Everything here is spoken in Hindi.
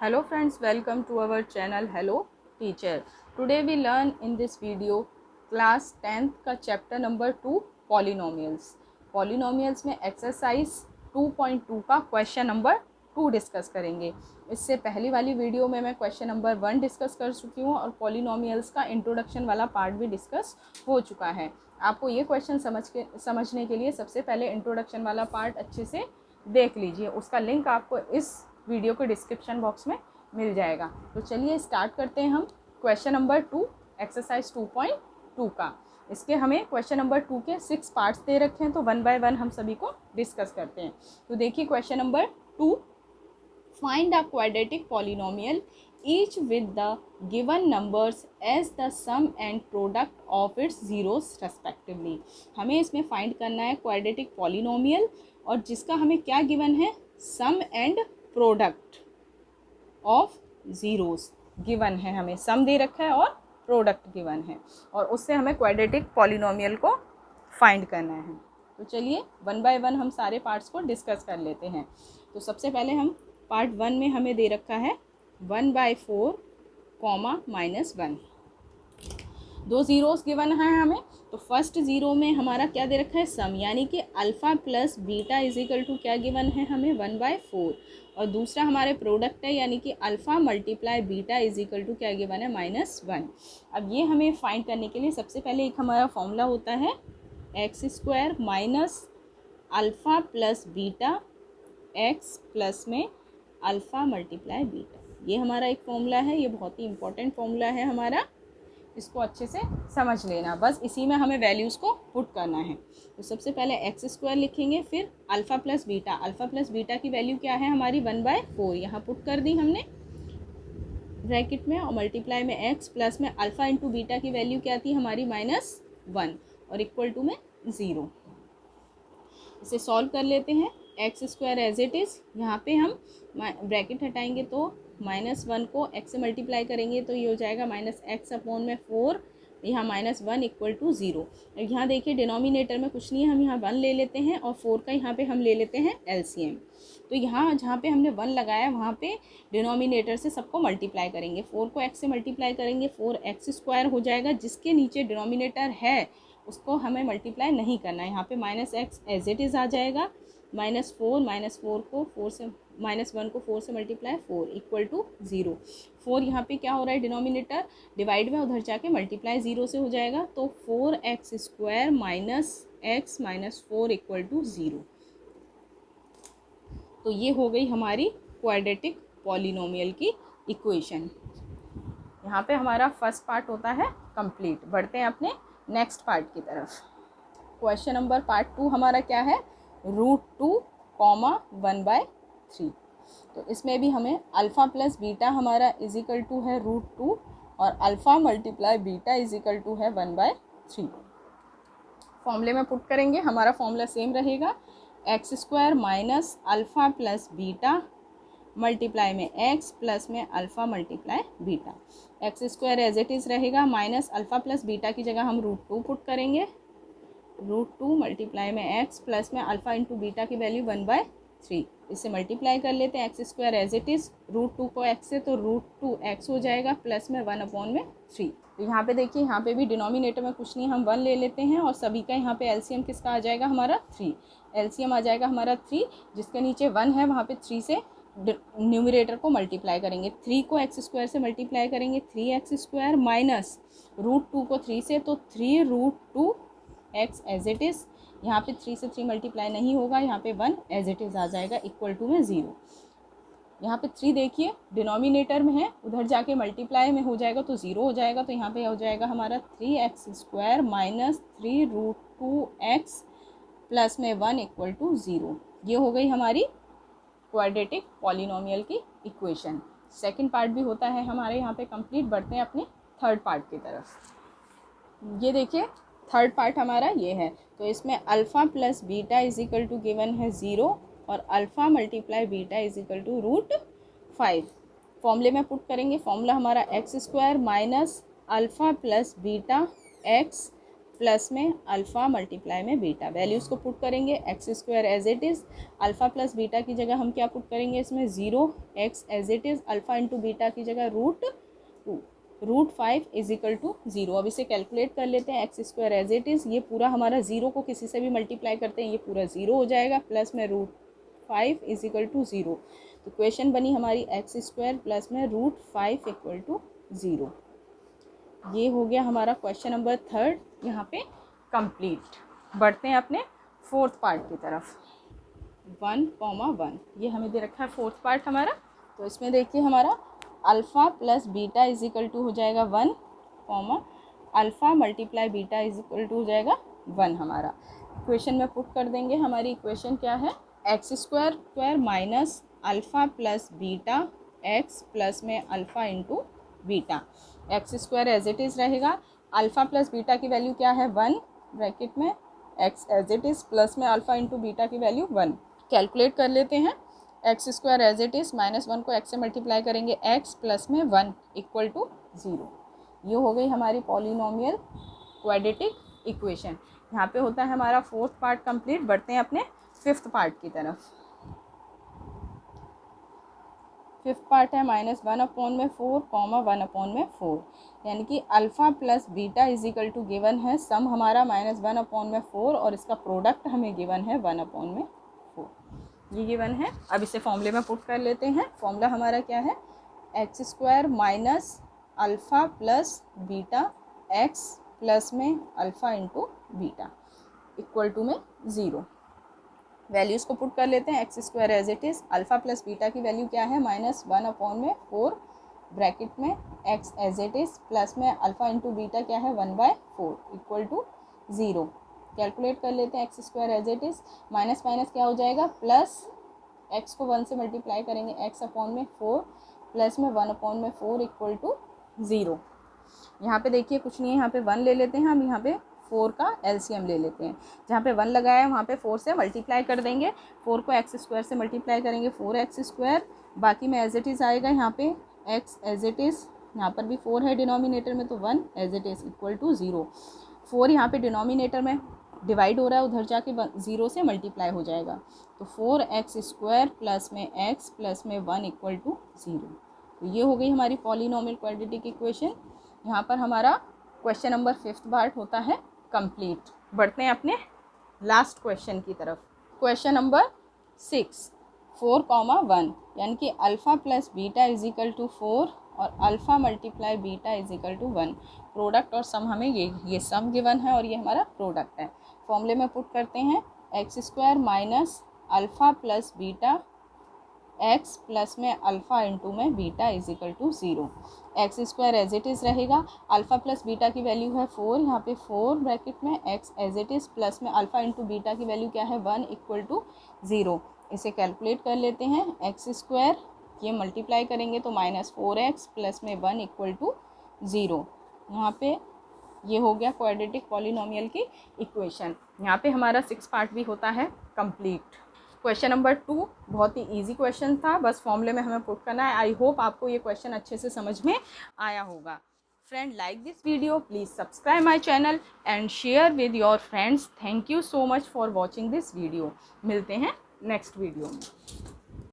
Hello friends, welcome to our channel Hello Teacher. Today we learn in this video class 10th का चैप्टर नंबर 2 पॉलिनोमियल्स। पॉलिनोमियल्स में एक्सरसाइज 2.2 का क्वेश्चन नंबर 2 डिस्कस करेंगे। इससे पहली वाली वीडियो में मैं क्वेश्चन नंबर 1 डिस्कस कर चुकी हूँ और पॉलिनोमियल्स का इंट्रोडक्शन वाला पार्ट भी डिस्कस हो चुका है। आपको ये क्वेश्चन समझने के लिए सबसे पहले इंट्रोडक्शन वाला पार्ट अच्छे से देख लीजिए। उसका लिंक आपको इस वीडियो के डिस्क्रिप्शन बॉक्स में मिल जाएगा। तो चलिए स्टार्ट करते हैं हम क्वेश्चन नंबर 2 एक्सरसाइज 2.2 का। इसके हमें क्वेश्चन नंबर 2 के 6 पार्ट्स दे रखे हैं, तो 1 बाय 1 हम सभी को डिस्कस करते हैं। तो देखिए question number 2, find a quadratic polynomial each with the given numbers as the sum and product of its zeros respectively. हमें इसमें फाइंड करना है क्वाड्रेटिक पॉलिनोमियल और जिसका हमें क्या गिवन है, sum and product of zeros given है। हमें सम दे रखा है और प्रोडक्ट गिवन है और उससे हमें क्वाड्रेटिक पॉलिनोमियल को फाइंड करना है। तो चलिए 1 बाय 1 हम सारे पार्ट्स को डिस्कस कर लेते हैं। तो सबसे पहले हम पार्ट 1 में हमें दे रखा है 1/4 -1, दो ज़ीरोस गिवन है हमें। तो फर्स्ट ज़ीरो में हमारा क्या दे रखा है, सम, यानी कि alpha plus beta is equal to क्या गिवन है हमें 1/4, और दूसरा हमारे प्रोडक्ट है यानी कि alpha multiply beta is equal to क्या गिवन है -1। अब ये हमें फाइंड करने के लिए सबसे पहले एक हमारा फॉर्मूला होता है x² minus alpha plus beta x plus में अल्फ़ा मल्टीप्लाई बीटा। ये हमारा एक फॉर्मूला है, ये बहुत ही इंपॉर्टेंट फॉर्मूला है हमारा, इसको अच्छे से समझ लेना। बस इसी में हमें वैल्यूज़ को पुट करना है। तो सबसे पहले x² लिखेंगे, फिर alpha plus beta. Alpha plus beta की वैल्यू क्या है हमारी 1/4, यहाँ पुट कर दी हमने ब्रैकेट में, और मल्टीप्लाई में x प्लस में अल्फ़ा इंटू बीटा की वैल्यू क्या थी हमारी -1 और इक्वल टू में 0। इसे सॉल्व कर लेते हैं। x² एज इट इज़, यहाँ पे हम ब्रैकेट हटाएंगे तो -1 को x से मल्टीप्लाई करेंगे तो ये हो जाएगा -x/4, यहाँ -1 इक्वल टू 0। यहाँ देखिए डिनोमिनेटर में कुछ नहीं है, हम यहाँ 1 ले लेते हैं और 4 का यहाँ पे हम ले लेते हैं LCM। तो यहाँ जहाँ पे हमने 1 लगाया वहाँ पे डिनोमिनेटर से सबको मल्टीप्लाई करेंगे। 4 को x से मल्टीप्लाई करेंगे, 4x² हो जाएगा। जिसके नीचे डिनोमिनेटर है उसको हमें मल्टीप्लाई नहीं करना है। यहाँ पे -x एज इट इज़ आ जाएगा, -4 को 4 से -1 को 4 से मल्टीप्लाई 4 इक्वल टू 0। 4 यहाँ पे क्या हो रहा है, डिनोमिनेटर डिवाइड में उधर जाके मल्टीप्लाई 0 से हो जाएगा, तो 4x² minus x minus 4 equal to 0। तो ये हो गई हमारी क्वाड्रेटिक पॉलिनोमियल की इक्वेशन। यहाँ पे हमारा फर्स्ट पार्ट होता है कंप्लीट। बढ़ते हैं अपने नेक्स्ट पार्ट की तरफ। क्वेश्चन नंबर पार्ट 2 हमारा क्या है, √2, 1/3। तो इसमें भी हमें अल्फ़ा प्लस बीटा हमारा इज इक्वल टू है √2 और alpha multiply beta is equal to है 1/3। फॉर्मूले में पुट करेंगे, हमारा फॉर्मूला सेम रहेगा, x² minus alpha plus beta multiply में x प्लस में alpha multiply beta. x² as it is रहेगा, माइनस अल्फ़ा प्लस बीटा की जगह हम √2 पुट करेंगे, √2 मल्टीप्लाई में x प्लस में अल्फ़ा इंटू बीटा की वैल्यू 1/3। इसे मल्टीप्लाई कर लेते हैं, x² एज इट इज़, √2 को x से तो √2x हो जाएगा प्लस में 1/3। तो यहाँ पे देखिए, यहाँ पे भी डिनोमिनेटर में कुछ नहीं, हम 1 ले लेते हैं और सभी का यहाँ पे LCM किसका आ जाएगा हमारा 3। LCM आ जाएगा हमारा 3, जिसके नीचे 1 है वहाँ पे 3 से न्यूमरेटर को मल्टीप्लाई करेंगे। 3 को x² से मल्टीप्लाई करेंगे, 3x² माइनस √2 को 3 से, तो 3√2x एज इट इज़। यहाँ पे 3 से 3 मल्टीप्लाई नहीं होगा, यहाँ पे 1 एज इट इज़ आ जाएगा इक्वल टू में 0। यहाँ पे 3 देखिए डिनोमिनेटर में है, उधर जाके मल्टीप्लाई में हो जाएगा तो 0 हो जाएगा। तो यहाँ पे हो जाएगा हमारा 3x² माइनस 3√2x प्लस में 1 इक्वल टू 0। ये हो गई हमारी क्वाड्रेटिक पॉलिनोमियल की इक्वेशन। सेकंड पार्ट भी होता है हमारे यहाँ पे कंप्लीट। बढ़ते हैं अपने थर्ड पार्ट की तरफ। ये देखिए थर्ड पार्ट हमारा ये है। तो इसमें alpha plus beta is equal to given है 0 और alpha multiply beta is equal to √5। फॉर्मूले में पुट करेंगे, फॉर्मूला हमारा x² minus alpha plus beta x plus में अल्फ़ा मल्टीप्लाई में बीटा। वैल्यूज़ को पुट करेंगे, x square as it is, alpha plus beta की जगह हम क्या पुट करेंगे इसमें 0, x as it is, alpha into beta की जगह √5 इज इक्वल टू 0। अब इसे कैलकुलेट कर लेते हैं, x square as it is, ये पूरा हमारा 0 को किसी से भी मल्टीप्लाई करते हैं ये पूरा 0 हो जाएगा, प्लस में √5 इज इक्वल टू 0। तो क्वेश्चन बनी हमारी एक्स स्क्वायर प्लस में √5 इक्वल टू 0। ये हो गया हमारा क्वेश्चन नंबर 3 यहाँ पे कंप्लीट। बढ़ते हैं अपने 4th पार्ट की तरफ। 1,1 ये हमें दे रखा है 4th पार्ट हमारा। तो इसमें देखिए हमारा alpha plus beta is equal to हो जाएगा 1, alpha multiply beta is equal to हो जाएगा 1 हमारा। इक्वेशन में पुट कर देंगे, हमारी इक्वेशन क्या है, x square minus alpha plus beta x plus में alpha into beta. X square as it is रहेगा, अल्फ़ा प्लस बीटा की वैल्यू क्या है 1, ब्रैकेट में x as it is plus में अल्फ़ा इंटू बीटा की वैल्यू 1। कैलकुलेट कर लेते हैं, x square as it is -1 को एक्स से मल्टीप्लाई करेंगे, एक्स प्लस में 1 इक्वल टू 0। ये हो गई हमारी पॉलिनोमियल क्वाड्रेटिक इक्वेशन। यहाँ पे होता है हमारा 4th पार्ट कंप्लीट। बढ़ते हैं अपने 5th पार्ट की तरफ। 5th पार्ट है -1/4, 1/4, यानी कि alpha plus beta is equal to given है, सम हमारा -1/4 और इसका प्रोडक्ट हमें गिवन है 1/4। ये गिवन है। अब इसे फॉर्मूले में पुट कर लेते हैं। फॉर्मूला हमारा क्या है, x square minus alpha plus beta x plus में alpha into beta equal to में 0। वैल्यूज़ को पुट कर लेते हैं, x square as it is, alpha plus beta की वैल्यू क्या है -1/4, ब्रैकेट में x as it is plus में अल्फ़ा इंटू बीटा क्या है 1/4 इक्वल टू 0। कैलकुलेट कर लेते हैं, x square as it is, minus minus क्या हो जाएगा प्लस, एक्स को 1 से मल्टीप्लाई करेंगे x/4 प्लस में 1/4 इक्वल टू 0। यहाँ पे देखिए कुछ नहीं है, यहाँ पे 1 ले लेते हैं हम, यहाँ पे 4 का एलसीएम ले लेते हैं। जहाँ पे 1 लगाया है वहाँ पे 4 से मल्टीप्लाई कर देंगे, 4 को एक्स स्क्वायर से मल्टीप्लाई करेंगे 4x², बाकी में एज इट इज़ आएगा यहाँ पे x एज इट इज़, यहाँ पर भी 4 है डिनोमिनेटर में तो 1 as it is equal to 0। 4 यहाँ पे डिनोमिनेटर में डिवाइड हो रहा है, उधर जाके 0 से मल्टीप्लाई हो जाएगा, तो 4x² प्लस में x प्लस में 1 इक्वल टू 0। तो ये हो गई हमारी पॉलिनोमियल क्वाड्रेटिक इक्वेशन। यहाँ पर हमारा क्वेश्चन नंबर 5th पार्ट होता है कंप्लीट। बढ़ते हैं अपने लास्ट क्वेश्चन की तरफ। क्वेश्चन नंबर 6, 4,1, यानी कि alpha plus beta is equal to 4 और alpha multiply beta is equal to 1। Product और सम हमें ये सम गिवन है और ये हमारा प्रोडक्ट है। फॉर्मूले में पुट करते हैं, x square minus alpha plus beta x plus में अल्फ़ा इंटू में beta is equal to 0। X square as it is रहेगा, अल्फ़ा प्लस बीटा की वैल्यू है 4, यहाँ पे 4 ब्रैकेट में x as it is plus में अल्फ़ा इंटू बीटा की वैल्यू क्या है 1 इक्वल टू 0। इसे कैलकुलेट कर लेते हैं, एक्स स्क्वायर ये मल्टीप्लाई करेंगे तो -4x प्लस में 1 इक्वल टू 0। यहाँ पे ये हो गया क्वाड्रेटिक पॉलिनोमियल की इक्वेशन। यहाँ पे हमारा 6 पार्ट भी होता है कंप्लीट। क्वेश्चन नंबर 2 बहुत ही इजी क्वेश्चन था, बस फॉर्मूले में हमें पुट करना है। आई होप आपको ये क्वेश्चन अच्छे से समझ में आया होगा। Friend, like this video, please subscribe my channel and share with your friends. Thank you so much for watching this video. मिलते हैं नेक्स्ट वीडियो में।